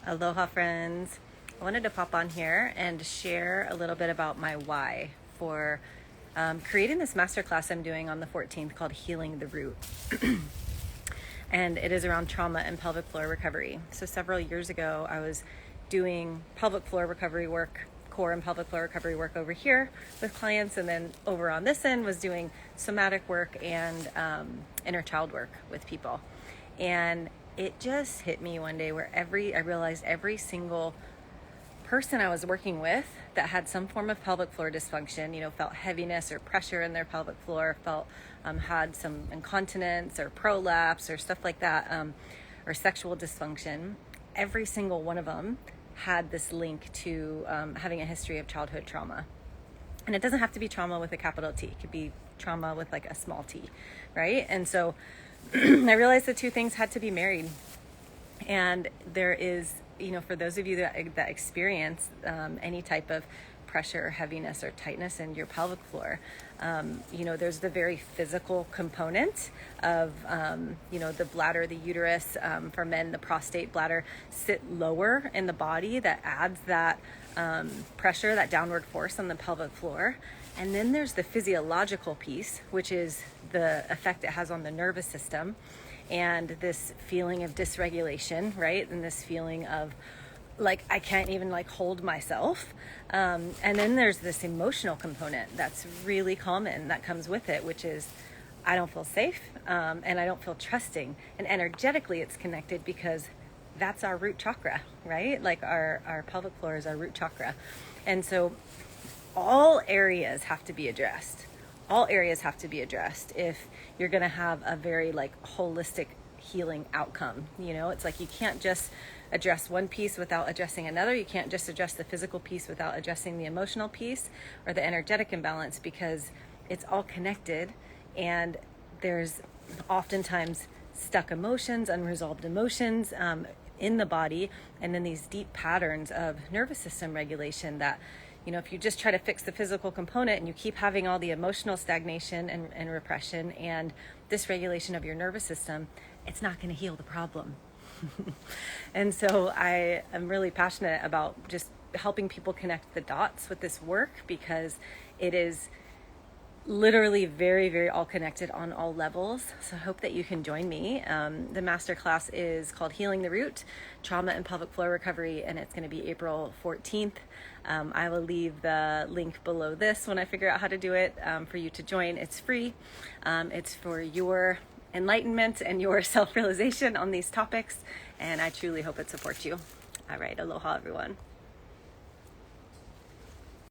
Aloha, friends. I wanted to pop on here and share a little bit about my why for creating this masterclass I'm doing on the 14th called Healing the Root. And it is around trauma and pelvic floor recovery. So several years ago, I was doing pelvic floor recovery work, core and pelvic floor recovery work over here with clients. And then over on this end was doing somatic work and inner child work with people. And it just hit me one day where I realized every single person I was working with that had some form of pelvic floor dysfunction, felt heaviness or pressure in their pelvic floor, had some incontinence or prolapse or stuff like that, or sexual dysfunction. Every single one of them had this link to having a history of childhood trauma. And it doesn't have to be trauma with a capital T. It could be trauma with like a small t, right? And so I realized the two things had to be married. And there is, for those of you that experience any type of pressure or heaviness or tightness in your pelvic floor, there's the very physical component of, the bladder, the uterus, for men, the prostate, bladder sit lower in the body that adds that pressure, that downward force on the pelvic floor. And then there's the physiological piece, which is the effect it has on the nervous system and this feeling of dysregulation, right? And this feeling of like, I can't even hold myself. And then there's this emotional component that's really common that comes with it, which is I don't feel safe and I don't feel trusting. And energetically it's connected because that's our root chakra, right? Like our pelvic floor is our root chakra. And so all areas have to be addressed. All areas have to be addressed if you're going to have a very holistic healing outcome. It's like you can't just address one piece without addressing another. You can't just address the physical piece without addressing the emotional piece or the energetic imbalance, because it's all connected. And there's oftentimes stuck emotions, unresolved emotions in the body, and then these deep patterns of nervous system regulation that if you just try to fix the physical component and you keep having all the emotional stagnation and repression and dysregulation of your nervous system, it's not going to heal the problem. And so I am really passionate about just helping people connect the dots with this work, because it is literally very, very all connected on all levels. So I hope that you can join me. The masterclass is called Healing the Root, Trauma and Pelvic Floor Recovery, and it's going to be April 14th. I will leave the link below this when I figure out how to do it for you to join. It's free. It's for your enlightenment and your self-realization on these topics, and I truly hope it supports you. All right, aloha, everyone.